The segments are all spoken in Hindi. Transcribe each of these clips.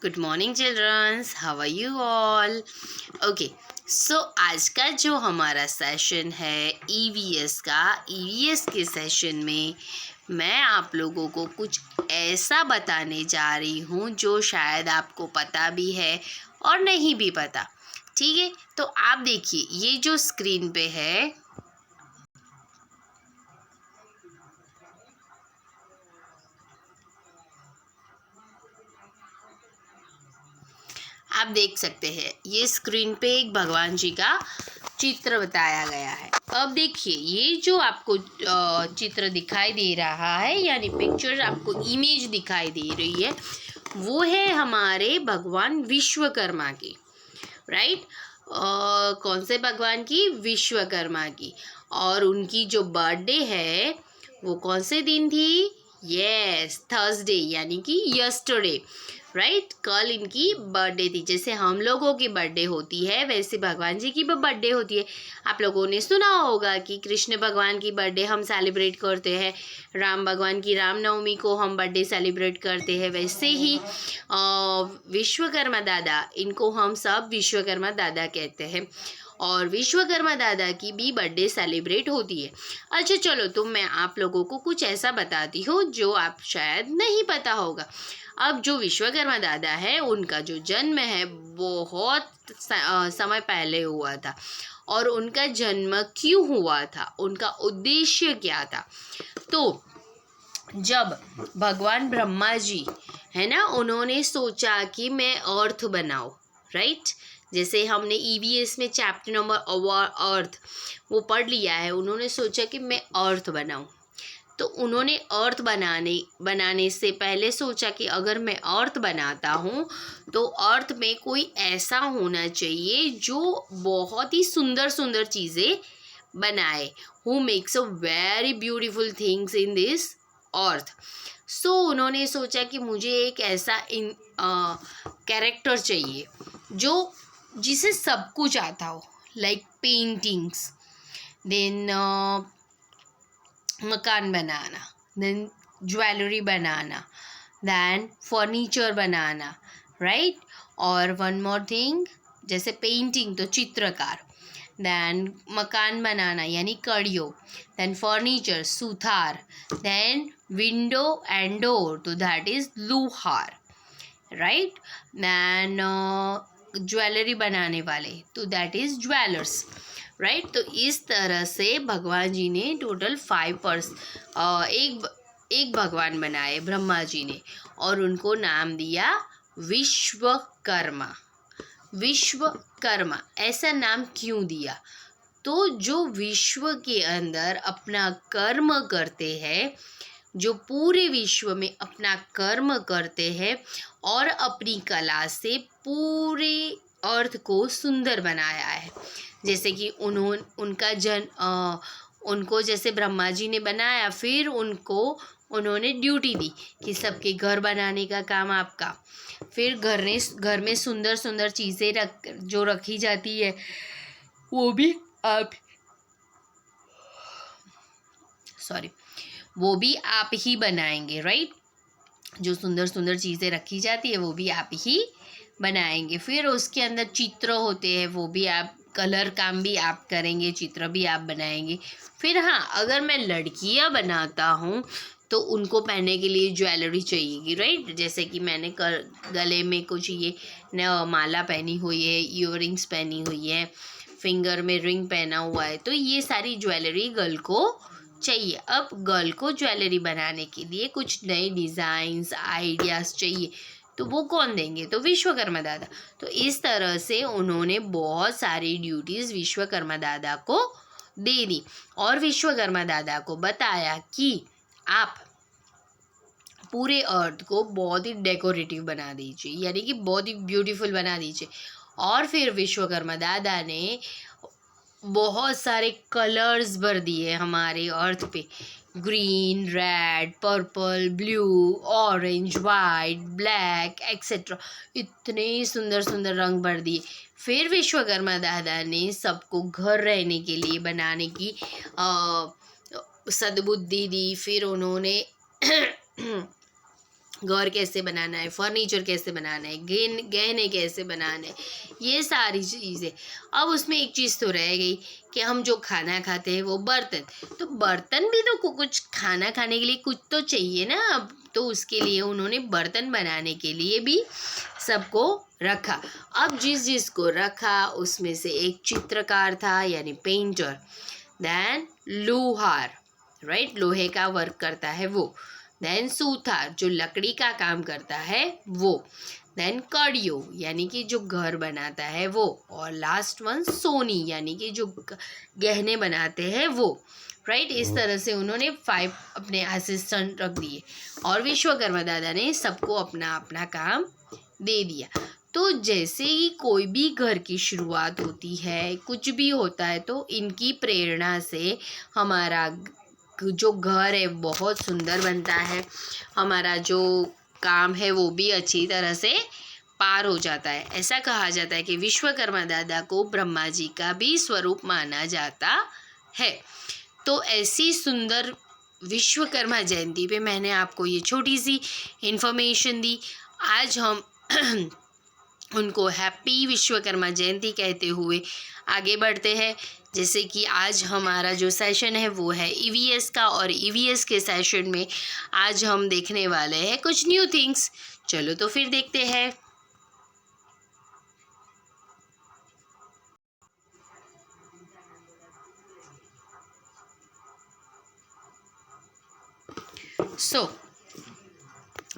Good morning childrens, how are you all? Okay, so आज का जो हमारा सेशन है ईवीएस का, ईवीएस के सेशन में मैं आप लोगों को कुछ ऐसा बताने जा रही हूँ जो शायद आपको पता भी है और नहीं भी पता। ठीक है, तो आप देखिए ये जो स्क्रीन पे है, आप देख सकते हैं ये स्क्रीन पे एक भगवान जी का चित्र बताया गया है। अब देखिए ये जो आपको चित्र दिखाई दे रहा है, यानी पिक्चर आपको इमेज दिखाई दे रही है, वो है हमारे भगवान विश्वकर्मा की। राइट? कौन से भगवान की? विश्वकर्मा की। और उनकी जो बर्थडे है वो कौन से दिन थी? यस, थर्सडे, यानी कि यस्टरडे। राइट? कल इनकी बर्थडे थी। जैसे हम लोगों की बर्थडे होती है वैसे भगवान जी की भी बर्थडे होती है। आप लोगों ने सुना होगा कि कृष्ण भगवान की बर्थडे हम सेलिब्रेट करते हैं, राम भगवान की रामनवमी को हम बर्थडे सेलिब्रेट करते हैं। वैसे ही विश्वकर्मा दादा, इनको हम सब विश्वकर्मा दादा कहते हैं और विश्वकर्मा दादा की भी बर्थडे सेलिब्रेट होती है। अच्छा चलो, तो मैं आप लोगों को कुछ ऐसा बताती हूँ जो आप शायद नहीं पता होगा। अब जो विश्वकर्मा दादा है उनका जो जन्म है बहुत समय पहले हुआ था। और उनका जन्म क्यों हुआ था, उनका उद्देश्य क्या था? तो जब भगवान ब्रह्मा जी है ना, उन्होंने सोचा कि मैं अर्थ बनाऊं। राइट? जैसे हमने ईवीएस में चैप्टर नंबर अर्थ वो पढ़ लिया है। उन्होंने सोचा कि मैं अर्थ बनाऊं, तो उन्होंने अर्थ बनाने से पहले सोचा कि अगर मैं अर्थ बनाता हूँ तो अर्थ में कोई ऐसा होना चाहिए जो बहुत ही सुंदर सुंदर चीज़ें बनाए, who makes a very beautiful things in this earth. So उन्होंने सोचा कि मुझे एक ऐसा कैरेक्टर चाहिए जो जिसे सब कुछ आता हो, लाइक पेंटिंग्स, देन मकान बनाना, देन ज्वेलरी बनाना, देन फर्नीचर बनाना। राइट? और वन मोर थिंग, जैसे पेंटिंग तो चित्रकार, देन मकान बनाना यानी कड़ियों, देन फर्नीचर सुथार, देन विंडो एंड डोर तो दैट इज लूहार। राइट? देन ज्वेलरी बनाने वाले तो दैट इज ज्वेलर्स। राइट? तो इस तरह से भगवान जी ने टोटल 5 एक भगवान बनाए ब्रह्मा जी ने, और उनको नाम दिया विश्वकर्मा। विश्वकर्मा ऐसा नाम क्यों दिया? तो जो विश्व के अंदर अपना कर्म करते हैं, जो पूरे विश्व में अपना कर्म करते हैं और अपनी कला से पूरे अर्थ को सुंदर बनाया है। जैसे कि उनको जैसे ब्रह्मा जी ने बनाया, फिर उन्होंने ड्यूटी दी कि सबके घर बनाने का काम आपका। फिर घर में सुंदर सुंदर चीज़ें जो रखी जाती है वो भी आप सॉरी वो भी आप ही बनाएंगे। राइट? जो सुंदर सुंदर चीज़ें रखी जाती है वो भी आप ही बनाएंगे। फिर उसके अंदर चित्र होते हैं, वो भी आप, कलर काम भी आप करेंगे, चित्र भी आप बनाएंगे। फिर हाँ, अगर मैं लड़कियां बनाता हूँ तो उनको पहनने के लिए ज्वेलरी चाहिएगी। राइट? जैसे कि मैंने गले में कुछ ये माला पहनी हुई है, ईयरिंग्स पहनी हुई है, फिंगर में रिंग पहना हुआ है, तो ये सारी ज्वेलरी गर्ल को चाहिए। अब गर्ल को ज्वेलरी बनाने के लिए कुछ नए डिज़ाइंस आइडियाज़ चाहिए, तो वो कौन देंगे? तो विश्वकर्मा दादा। तो इस तरह से उन्होंने बहुत सारी ड्यूटीज़ विश्वकर्मा दादा को दे दी और विश्वकर्मा दादा को बताया कि आप पूरे अर्थ को बहुत ही डेकोरेटिव बना दीजिए, यानी कि बहुत ही ब्यूटीफुल बना दीजिए। और फिर विश्वकर्मा दादा ने बहुत सारे कलर्स भर दिए हमारे अर्थ पे, green, red, purple, blue, orange, white, black etcetera. इतने सुंदर सुंदर रंग भर दिए। फिर विश्वकर्मा दादा ने सबको घर रहने के लिए बनाने की सद्बुद्धि दी। फिर उन्होंने घर कैसे बनाना है, फर्नीचर कैसे बनाना है, गहने कैसे बनाने, ये सारी चीज़ें। अब उसमें एक चीज़ तो रह गई कि हम जो खाना खाते हैं वो बर्तन, तो बर्तन भी तो कुछ खाना खाने के लिए कुछ तो चाहिए ना। अब तो उसके लिए उन्होंने बर्तन बनाने के लिए भी सबको रखा। अब जिसको रखा उसमें से एक चित्रकार था यानी पेंटर, देन लोहार, राइट, लोहे का वर्क करता है वो, देन सूथार जो लकड़ी का काम करता है वो, देन कड़ियो यानी कि जो घर बनाता है वो, और लास्ट वन सोनी यानी कि जो गहने बनाते हैं वो, राइट। इस तरह से उन्होंने 5 अपने असिस्टेंट रख दिए और विश्वकर्मा दादा ने सबको अपना अपना काम दे दिया। तो जैसे ही कोई भी घर की शुरुआत होती है, कुछ भी होता है, तो इनकी प्रेरणा से हमारा जो घर है बहुत सुंदर बनता है, हमारा जो काम है वो भी अच्छी तरह से पार हो जाता है। ऐसा कहा जाता है कि विश्वकर्मा दादा को ब्रह्मा जी का भी स्वरूप माना जाता है। तो ऐसी सुंदर विश्वकर्मा जयंती पे मैंने आपको ये छोटी सी इन्फॉर्मेशन दी। आज हम उनको हैप्पी विश्वकर्मा जयंती कहते हुए आगे बढ़ते हैं। जैसे कि आज हमारा जो सेशन है वो है ईवीएस का, और ईवीएस के सेशन में आज हम देखने वाले हैं कुछ न्यू थिंग्स। चलो तो फिर देखते हैं।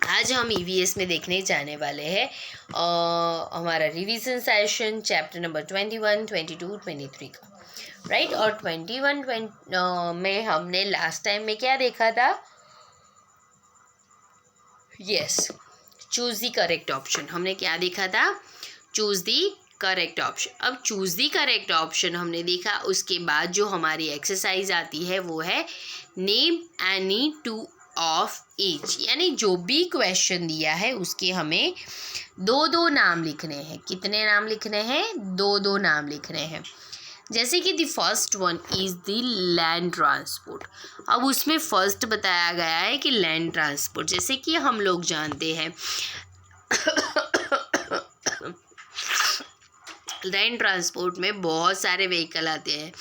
आज हम ईवीएस में देखने जाने वाले हैं हमारा रिवीजन सेशन चैप्टर नंबर 21, 22, 23 का, राइट। और 21 में हमने लास्ट टाइम में क्या देखा था? Yes, choose the correct option. हमने क्या देखा था? Choose the correct option. अब चूज द करेक्ट ऑप्शन हमने देखा, उसके बाद जो हमारी एक्सरसाइज आती है वो है name any two of each, यानी जो भी क्वेश्चन दिया है उसके हमें 2-2 नाम लिखने हैं। कितने नाम लिखने हैं? 2-2 नाम लिखने हैं। जैसे कि the first one is the land transport. अब उसमें फर्स्ट बताया गया है कि लैंड ट्रांसपोर्ट, जैसे कि हम लोग जानते हैं लैंड ट्रांसपोर्ट में बहुत सारे व्हीकल आते हैं,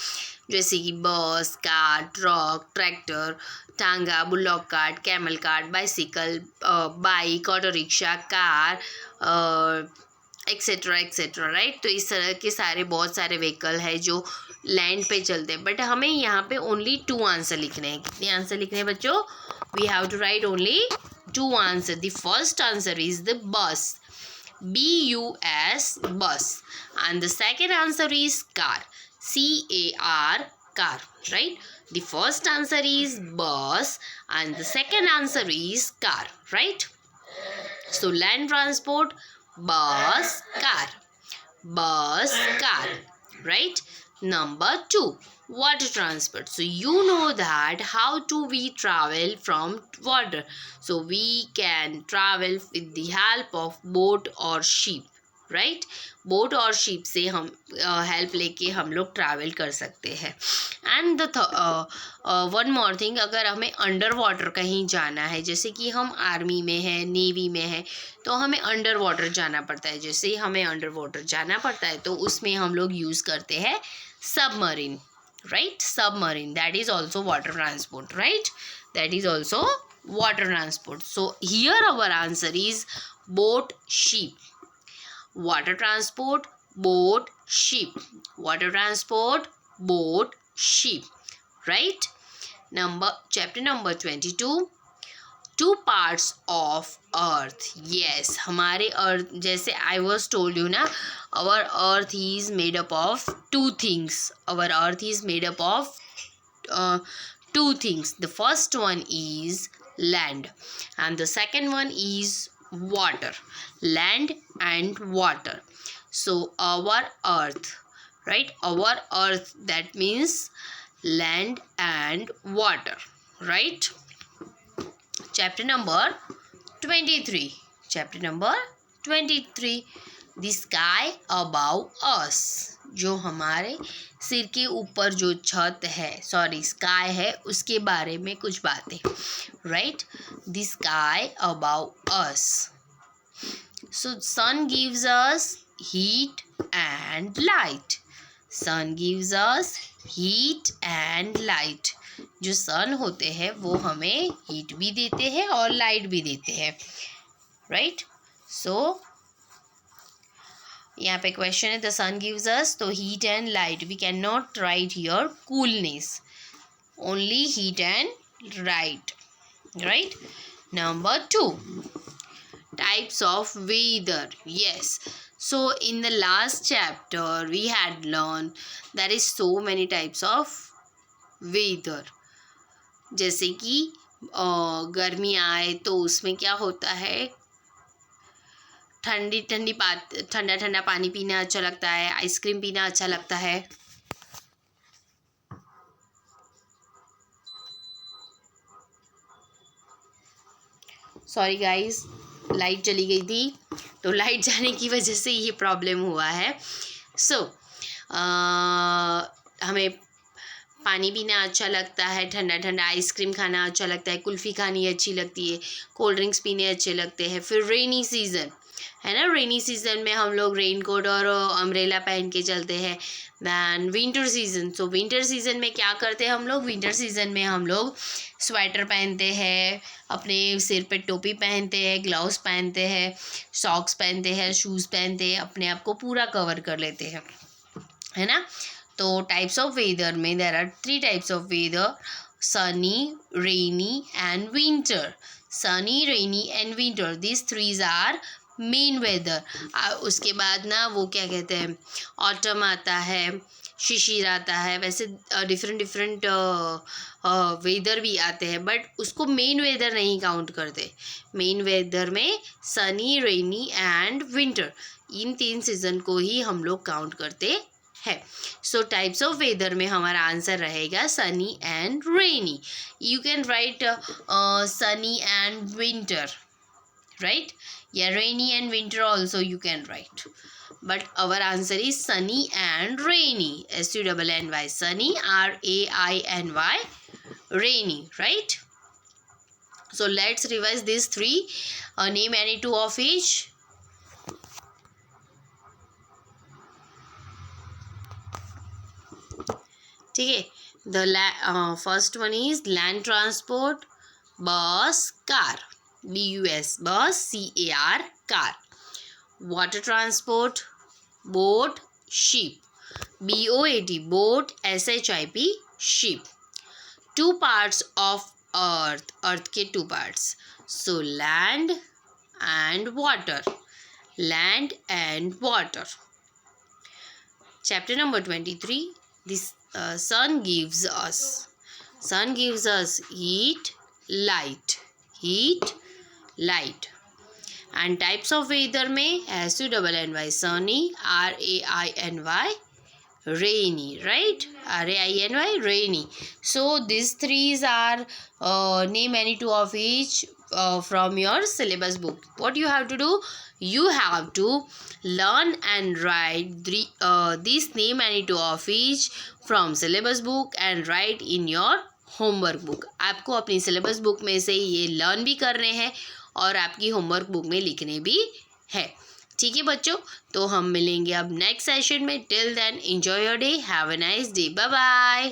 जैसे कि बस, कार, ट्रक, ट्रैक्टर, टांगा, bullock cart, camel cart, bicycle, bike, auto rickshaw, car, etcetera etcetera, right. तो इस तरह के सारे बहुत सारे व्हीकल है जो लैंड पे चलते हैं। बट हमें यहाँ पे ओनली 2 आंसर लिखने हैं। कितने आंसर लिखने हैं बच्चों? We have to write only 2 answer. The first answer is the bus, BUS, bus, and the second answer is car, CAR, car, right? The first answer is bus and the second answer is car, right? So land transport, bus, car, right? Number 2, water transport. So you know that how do we travel from water? So we can travel with the help of boat or ship, right. Boat और शिप से हम हेल्प लेके हम लोग ट्रैवल कर सकते हैं। एंड वन मोर थिंग, अगर हमें अंडर वाटर कहीं जाना है, जैसे कि हम आर्मी में है, नेवी में है, तो हमें अंडर वाटर जाना पड़ता है। जैसे ही हमें अंडर वाटर जाना पड़ता है तो उसमें हम लोग यूज़ करते हैं submarine, right. Submarine, that is also water transport, right, that is also water transport. So here our answer is boat, ship. Water transport, boat, ship. Water transport, boat, ship. Right? Chapter number 22. 2 parts of earth. Yes, हमारे earth, जैसे I was told you ना, our earth is made up of 2 things. Our earth is made up of 2 things. The first one is land and the second one is water. Land and water. So our earth, right, our earth, that means land and water, right. Chapter number 23. Chapter number 23, the sky above us. जो हमारे सिर के ऊपर जो छत है, सॉरी स्काई है, उसके बारे में कुछ बातें, right. The sky abou us. So sun gives us heat and light. Sun gives us heat and light. जो सन होते हैं वो हमें हीट भी देते हैं और लाइट भी देते हैं, राइट। सो यहाँ पे क्वेश्चन है द सन गिव्स अस, तो heat and light, we can not write here coolness, only heat and light, right. Number 2, types of weather. Yes, so in the last chapter we had learned there is so many types of weather. जैसे कि गर्मी आए तो उसमें क्या होता है, ठंडा ठंडा पानी पीना अच्छा लगता है, आइसक्रीम पीना अच्छा लगता है। सॉरी गाइस, लाइट चली गई थी, तो लाइट जाने की वजह से ये प्रॉब्लम हुआ है। सो हमें पानी पीना अच्छा लगता है, ठंडा ठंडा आइसक्रीम खाना अच्छा लगता है, कुल्फ़ी खानी अच्छी लगती है, कोल्ड ड्रिंक्स पीने अच्छे लगते हैं। फिर रेनी सीज़न है ना, रेनी सीज़न में हम लोग रेन कोट और अम्ब्रेला पहन के चलते हैं। Then winter season, so winter season में क्या करते हैं हम लोग, विंटर सीज़न में हम लोग स्वेटर पहनते हैं, अपने सिर पे टोपी पहनते हैं, ग्लव्स पहनते हैं, सॉक्स पहनते हैं, शूज़ पहनते हैं, अपने आप को पूरा कवर कर लेते हैं, है ना। तो टाइप्स ऑफ वेदर में there are 3 types of weather, sunny, rainy and winter. Sunny, rainy and winter, this 3 are main weather. उसके बाद ना वो क्या कहते हैं, ऑटम आता है, शिशिर आता है, वैसे डिफरेंट वेदर भी आते हैं, बट उसको मेन वेदर नहीं काउंट करते। मेन वेदर में Sunny, rainy and winter, in 3 season को ही हम लोग काउंट करते है। सो टाइप्स ऑफ वेदर में हमारा आंसर रहेगा sunny and rainy. You can write sunny and winter, right, या rainy and winter also you can write, but our answer is sunny and rainy, sunny, sunny, rainy, rainy, right. So let's revise these 3. Name any 2 of each. ठीक है, the first one is land transport, bus, car, bus, bus, car, car. Water transport, boat, ship, boat, boat, ship, ship. 2 parts of earth, earth के 2 parts, so land and water, land and water. Chapter number 23, this sun gives us heat, light, heat, light. And types of weather में sunny, sunny, rainy, rainy, right, rainy, rainy. So these 3 are name any 2 of each from your syllabus book. What you have to do, you have to learn and write this name any 2 of each from syllabus book and write in your homework book. आपको अपनी syllabus book में से ये learn भी करने हैं और आपकी होमवर्क बुक में लिखने भी है। ठीक है बच्चों, तो हम मिलेंगे अब नेक्स्ट सेशन में। Till then enjoy your day, have a nice day, bye bye.